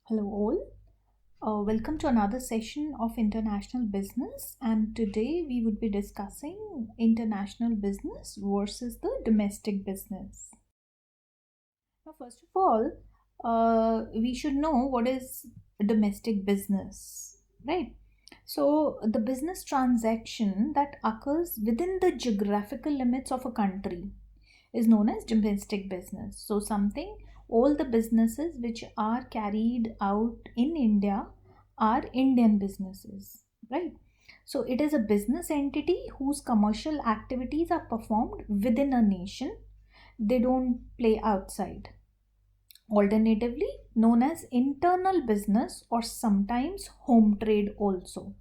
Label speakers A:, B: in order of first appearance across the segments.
A: Hello, all. Welcome to another session of international business. And today we would be discussing international business versus the domestic business. Now, first of all, we should know what is domestic business, right? So, the business transaction that occurs within the geographical limits of a country is known as domestic business. So, all the businesses which are carried out in India are Indian businesses, right? So, it is a business entity whose commercial activities are performed within a nation, they don't play outside. Alternatively, known as internal business or sometimes home trade also.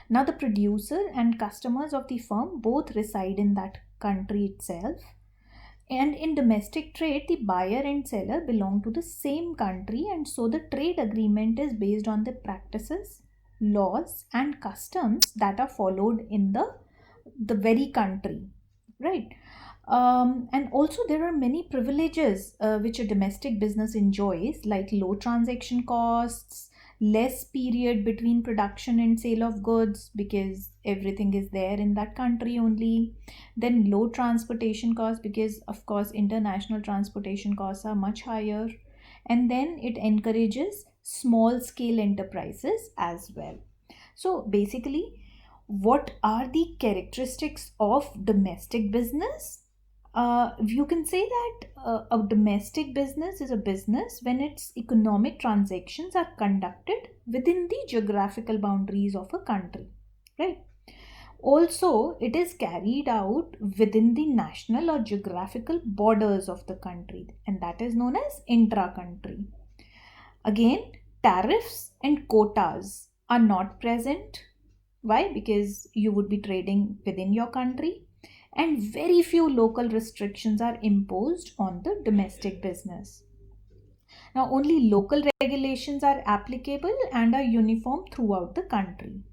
A: Now, the producer and customers of the firm both reside in that country itself, and in domestic trade, the buyer and seller belong to the same country, and so the trade agreement is based on the practices, laws, and customs that are followed in the very country, right? And also, there are many privileges which a domestic business enjoys, like low transaction costs, less period between production and sale of goods because everything is there in that country only, then low transportation costs because of course international transportation costs are much higher, and then it encourages small scale enterprises as well. So basically, what are the characteristics of domestic business? You can say that a domestic business is a business when its economic transactions are conducted within the geographical boundaries of a country, right? Also, it is carried out within the national or geographical borders of the country, and that is known as intra-country. Again, tariffs and quotas are not present. Why? Because you would be trading within your country, and very few local restrictions are imposed on the domestic business. Now, only local regulations are applicable and are uniform throughout the country.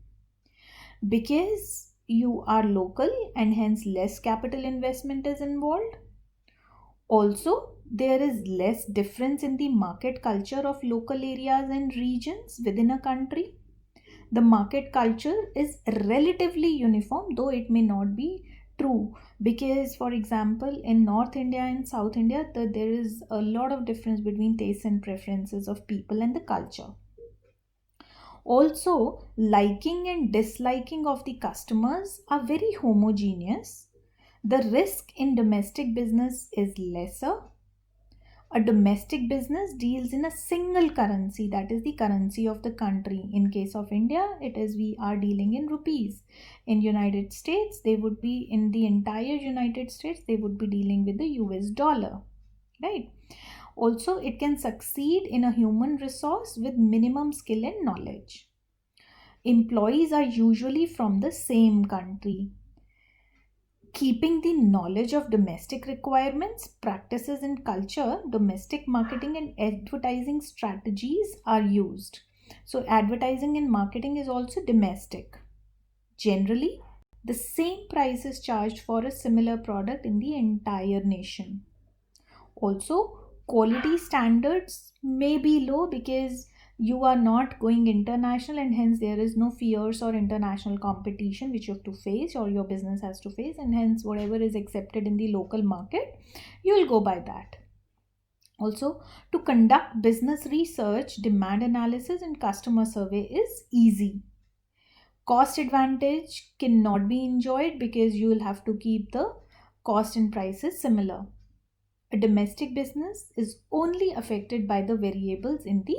A: Because you are local and hence less capital investment is involved. Also, there is less difference in the market culture of local areas and regions within a country. The market culture is relatively uniform, though it may not be true, because for example in North India and South India there is a lot of difference between tastes and preferences of people and the culture. Also, liking and disliking of the customers are very homogeneous. The risk in domestic business is lesser. A domestic business deals in a single currency, that is the currency of the country. In case of India, it is we are dealing in rupees. In United States, they would be in the entire United States, they would be dealing with the US dollar, right? Also, it can succeed in a human resource with minimum skill and knowledge. Employees are usually from the same country. Keeping the knowledge of domestic requirements, practices, and culture, domestic marketing and advertising strategies are used. So, advertising and marketing is also domestic. Generally, the same price is charged for a similar product in the entire nation. Also, quality standards may be low because you are not going international, and hence there is no fierce or international competition which you have to face or your business has to face, and hence whatever is accepted in the local market, you will go by that. Also, to conduct business research, demand analysis, and customer survey is easy. Cost advantage cannot be enjoyed because you will have to keep the cost and prices similar. A domestic business is only affected by the variables in the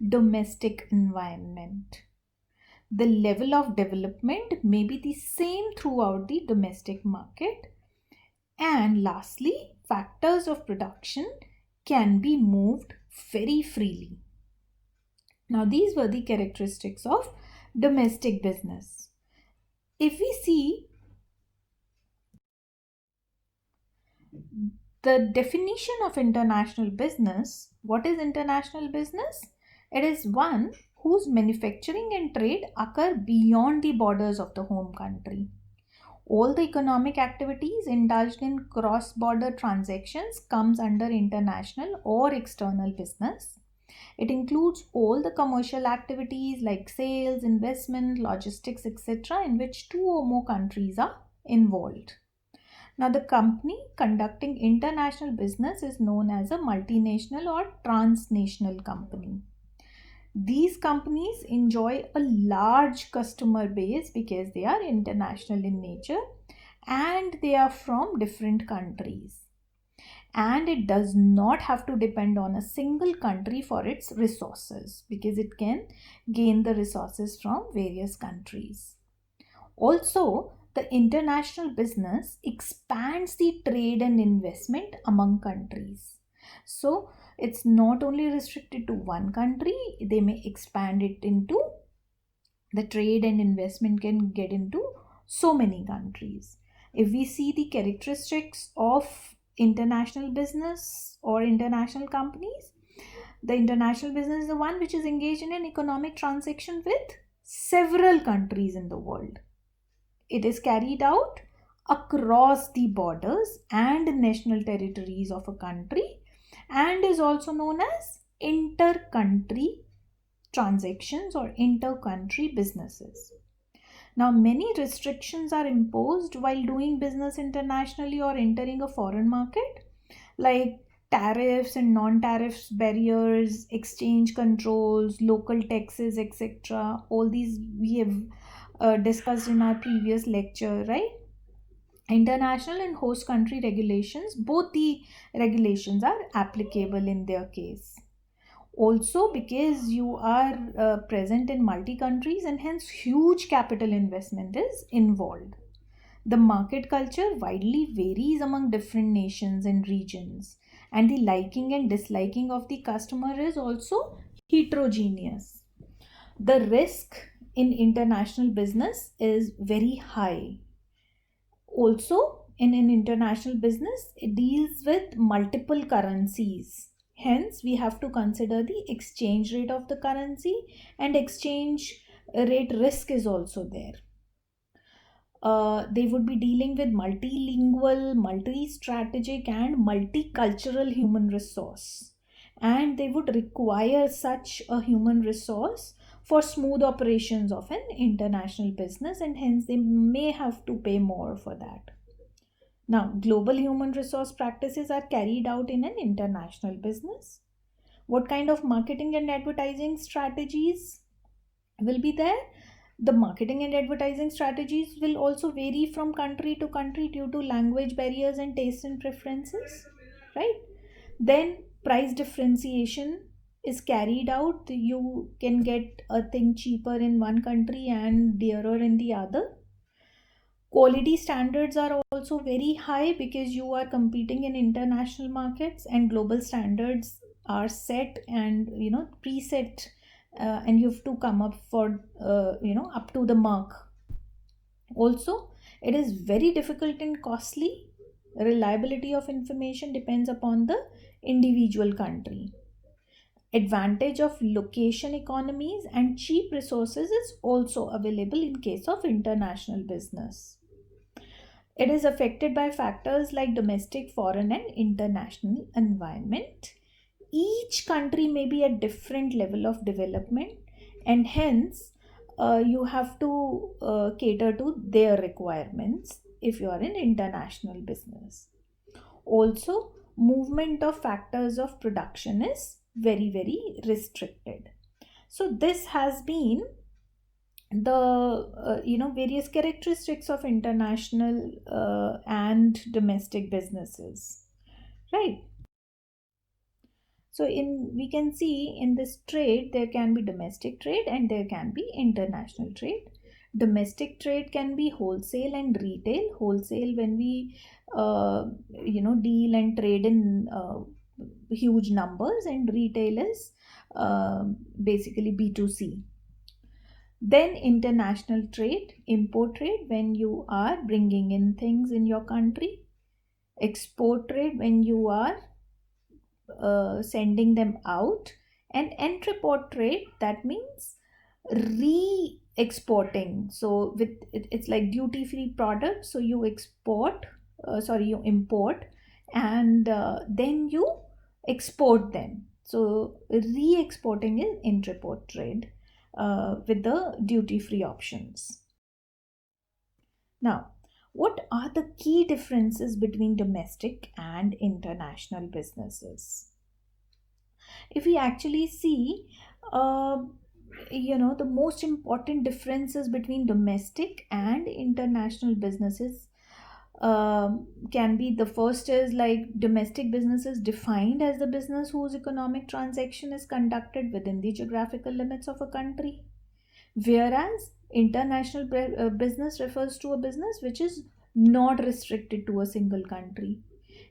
A: domestic environment. The level of development may be the same throughout the domestic market. And lastly, factors of production can be moved very freely. Now, these were the characteristics of domestic business. If we see the definition of international business, what is international business? It is one whose manufacturing and trade occur beyond the borders of the home country. All the economic activities indulged in cross-border transactions comes under international or external business. It includes all the commercial activities like sales, investment, logistics, etc., in which two or more countries are involved. Now, the company conducting international business is known as a multinational or transnational company. These companies enjoy a large customer base because they are international in nature and they are from different countries. And it does not have to depend on a single country for its resources because it can gain the resources from various countries. Also, the international business expands the trade and investment among countries. So, it's not only restricted to one country, they may expand it into the trade and investment can get into so many countries. If we see the characteristics of international business or international companies, the international business is the one which is engaged in an economic transaction with several countries in the world. It is carried out across the borders and national territories of a country and is also known as inter-country transactions or inter-country businesses. Now, many restrictions are imposed while doing business internationally or entering a foreign market, like tariffs and non-tariffs barriers, exchange controls, local taxes, etc. All these we have discussed in our previous lecture, right? International and host country regulations, both the regulations are applicable in their case. Also, because you are present in multi countries and hence huge capital investment is involved. The market culture widely varies among different nations and regions, and the liking and disliking of the customer is also heterogeneous. The risk in international business is very high. Also, in an international business, it deals with multiple currencies. Hence, we have to consider the exchange rate of the currency, and exchange rate risk is also there. They would be dealing with multilingual, multi-strategic, and multicultural human resource. And they would require such a human resource for smooth operations of an international business, and hence they may have to pay more for that. Now, global human resource practices are carried out in an international business. What kind of marketing and advertising strategies will be there? The marketing and advertising strategies will also vary from country to country due to language barriers and taste and preferences, right? Then price differentiation is carried out. You can get a thing cheaper in one country and dearer in the other. Quality standards are also very high because you are competing in international markets, and global standards are set and preset, and you have to come up for up to the mark. Also, it is very difficult and costly. Reliability of information depends upon the individual country. Advantage of location economies and cheap resources is also available in case of international business. It is affected by factors like domestic, foreign, and international environment. Each country may be at different level of development, and hence you have to cater to their requirements if you are in international business. Also, movement of factors of production is very, very restricted. So this has been the various characteristics of international and domestic businesses, right? So in we can see in this trade there can be domestic trade and there can be international trade. Domestic trade can be wholesale and retail. Wholesale when we deal and trade in huge numbers, and retail is basically B2C. Then international trade, import trade when you are bringing in things in your country. Export trade when you are sending them out. And entrepot trade, that means re-exporting. So with it's like duty free products, so you you import, and then you export them. So re-exporting is intra-import trade with the duty-free options. Now, what are the key differences between domestic and international businesses? If we actually see, uh, the most important differences between domestic and international businesses can be, the first is like domestic business is defined as the business whose economic transaction is conducted within the geographical limits of a country, whereas international business refers to a business which is not restricted to a single country,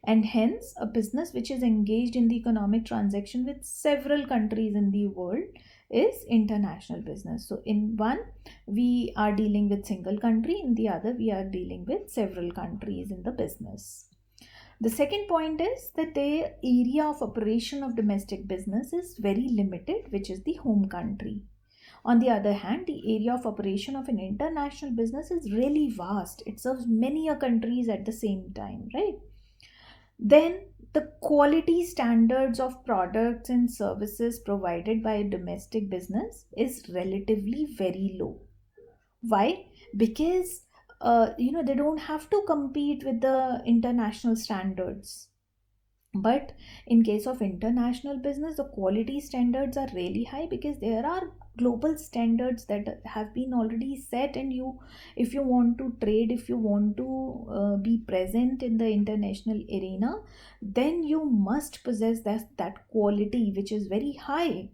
A: and hence a business which is engaged in the economic transaction with several countries in the world is international business. So in one we are dealing with single country, in the other we are dealing with several countries in the business. The second point is that the area of operation of domestic business is very limited, which is the home country. On the other hand, the area of operation of an international business is really vast. It serves many countries at the same time, right? Then the quality standards of products and services provided by a domestic business is relatively very low. Why? Because they don't have to compete with the international standards. But in case of international business, the quality standards are really high because there are global standards that have been already set, and you, if you want to trade, if you want to be present in the international arena, then you must possess that quality which is very high,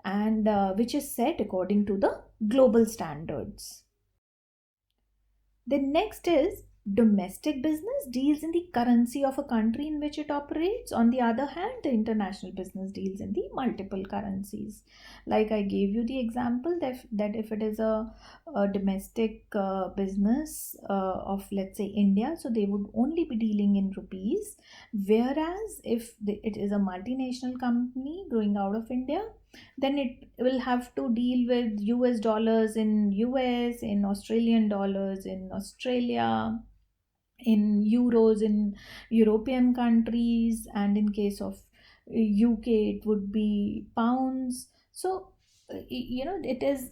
A: and which is set according to the global standards. The next is domestic business deals in the currency of a country in which it operates. On the other hand, the international business deals in the multiple currencies. Like I gave you the example that if it is a domestic business of, let's say, India, so they would only be dealing in rupees. Whereas if it is a multinational company growing out of India, then it will have to deal with US dollars in US, in Australian dollars in Australia, in euros in European countries, and in case of UK it would be pounds. So it is,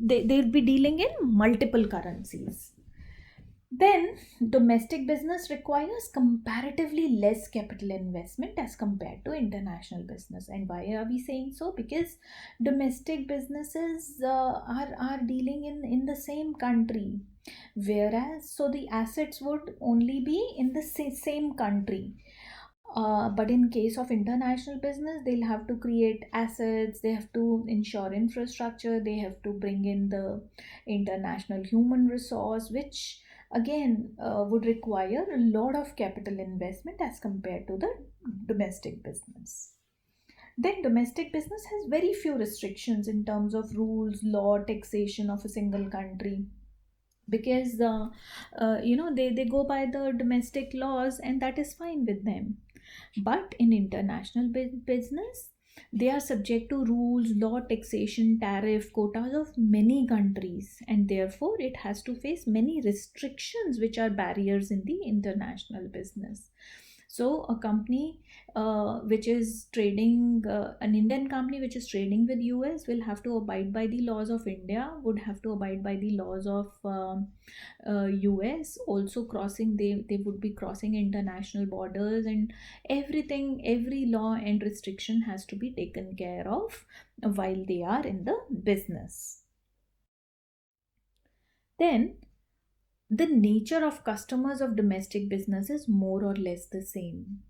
A: they'll be dealing in multiple currencies. Then, domestic business requires comparatively less capital investment as compared to international business. And why are we saying so? Because domestic businesses are dealing in the same country, whereas so the assets would only be in the same country. But in case of international business, they'll have to create assets, they have to ensure infrastructure, they have to bring in the international human resource, which again would require a lot of capital investment as compared to the domestic business. Then domestic business has very few restrictions in terms of rules, law, taxation of a single country, because they go by the domestic laws, and that is fine with them. But in international business, they are subject to rules, law, taxation, tariff, quotas of many countries, and therefore it has to face many restrictions which are barriers in the international business. So a company which is trading, an Indian company which is trading with US will have to abide by the laws of India, would have to abide by the laws of US. Also crossing, they would be crossing international borders, and everything, every law and restriction has to be taken care of while they are in the business. Then the nature of customers of domestic business is more or less the same.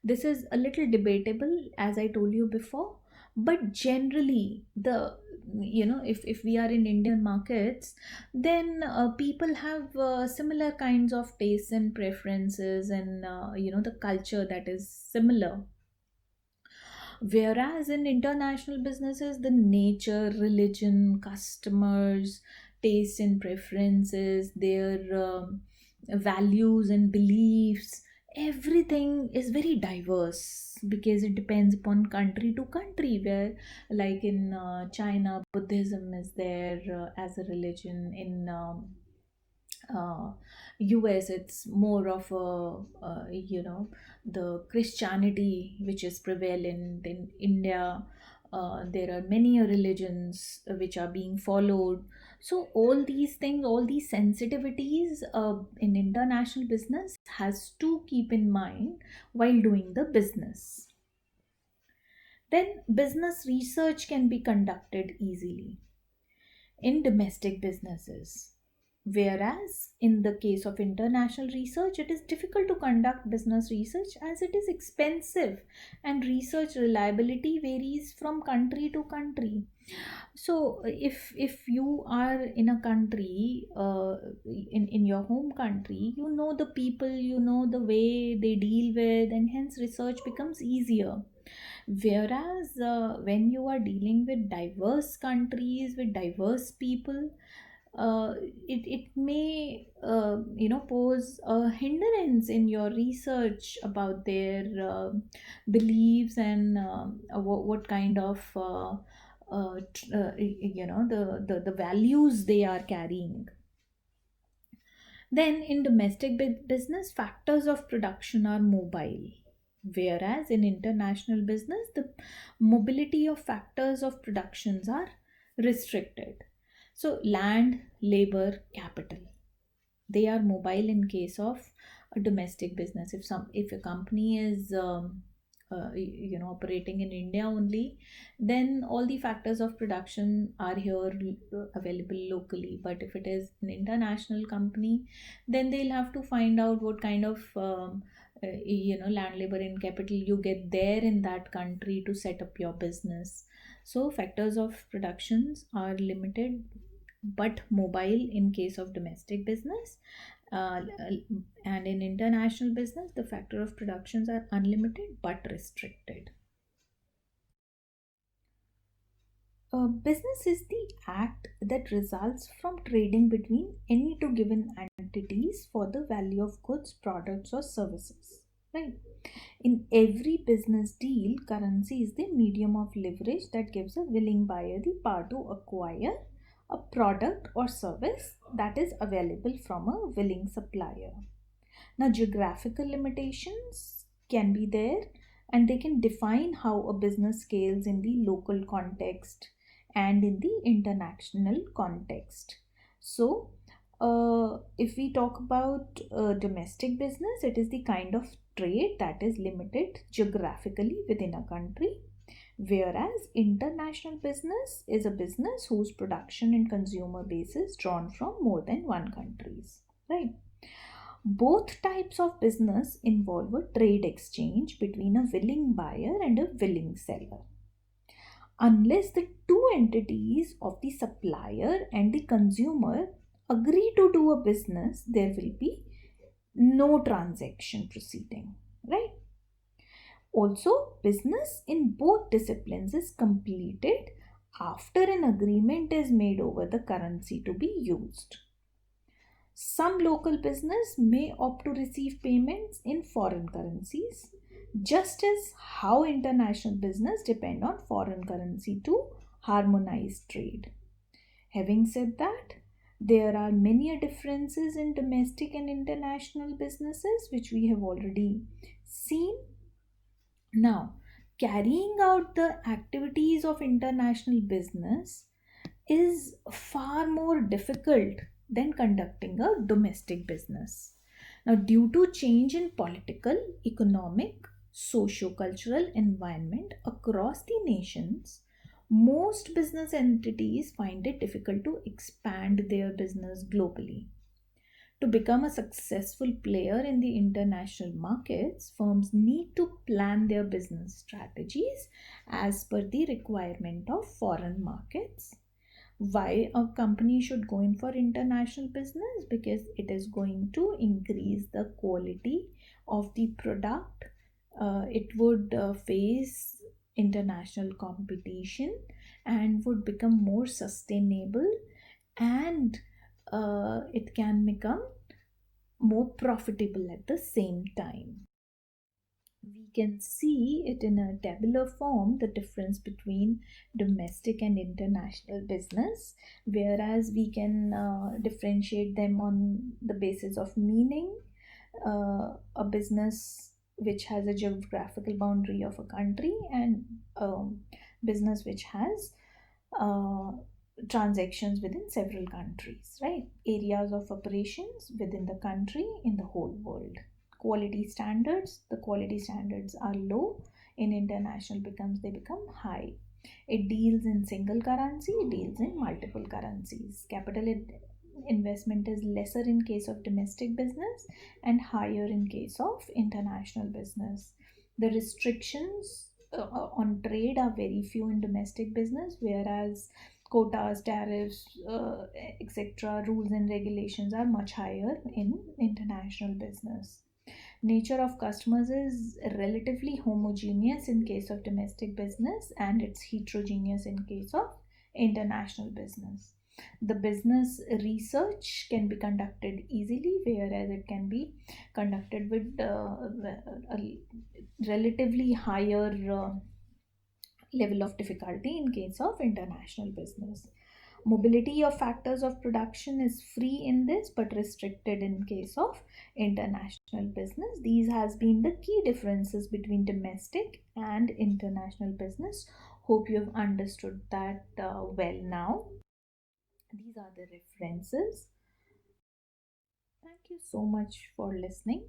A: This is a little debatable, as I told you before, but generally the, if we are in Indian markets, then people have similar kinds of tastes and preferences, and the culture that is similar. Whereas in international businesses, the nature, religion, customers, taste and preferences, their values and beliefs, everything is very diverse because it depends upon country to country. Where, like in China, Buddhism is there as a religion. In uh, US, it's more of a, the Christianity which is prevalent in India. There are many religions which are being followed. So all these things, all these sensitivities in international business has to keep in mind while doing the business. Then business research can be conducted easily in domestic businesses. Whereas in the case of international research, it is difficult to conduct business research as it is expensive and research reliability varies from country to country. So if you are in a country, in your home country, you know the people, you know the way they deal with, and hence research becomes easier. Whereas when you are dealing with diverse countries with diverse people, it may pose a hindrance in your research about their beliefs and what kind of the values they are carrying. Then, in domestic business, factors of production are mobile, whereas in international business, the mobility of factors of productions are restricted. So, land, labor, capital, they are mobile in case of a domestic business. If a company is operating in India only, then all the factors of production are here available locally. But if it is an international company, then they'll have to find out what kind of land, labor, and capital you get there in that country to set up your business. So factors of productions are limited but mobile in case of domestic business. And in international business, the factor of productions are unlimited but restricted. Business is the act that results from trading between any two given entities for the value of goods, products, or services. Right? In every business deal, currency is the medium of leverage that gives a willing buyer the power to acquire a product or service that is available from a willing supplier. Now, geographical limitations can be there and they can define how a business scales in the local context and in the international context. So, if we talk about domestic business, it is the kind of trade that is limited geographically within a country, whereas international business is a business whose production and consumer base is drawn from more than one countries, right? Both types of business involve a trade exchange between a willing buyer and a willing seller. Unless the two entities of the supplier and the consumer agree to do a business, there will be no transaction proceeding, right? Also, business in both disciplines is completed after an agreement is made over the currency to be used. Some local business may opt to receive payments in foreign currencies, just as how international business depend on foreign currency to harmonize trade. Having said that, there are many differences in domestic and international businesses which we have already seen. Now, carrying out the activities of international business is far more difficult than conducting a domestic business. Now, due to change in political, economic, socio-cultural environment across the nations, most business entities find it difficult to expand their business globally. To become a successful player in the international markets, firms need to plan their business strategies as per the requirement of foreign markets. Why a company should go in for international business? Because it is going to increase the quality of the product. It would face international competition and would become more sustainable, and it can become more profitable at the same time. We can see it in a tabular form, the difference between domestic and international business, whereas we can differentiate them on the basis of meaning. A business which has a geographical boundary of a country, and business which has uh, transactions within several countries, right? Areas of operations within the country, in the whole world. Quality standards, the quality standards are low. In international becomes they become high. It deals in single currency, it deals in multiple currencies. Investment is lesser in case of domestic business and higher in case of international business. The restrictions on trade are very few in domestic business, whereas quotas, tariffs, etc., rules and regulations are much higher in international business. Nature of customers is relatively homogeneous in case of domestic business, and it's heterogeneous in case of international business. The business research can be conducted easily, whereas it can be conducted with a relatively higher level of difficulty in case of international business. Mobility of factors of production is free in this but restricted in case of international business. These has been the key differences between domestic and international business. Hope you have understood that well now. These are the references. Thank you so much for listening.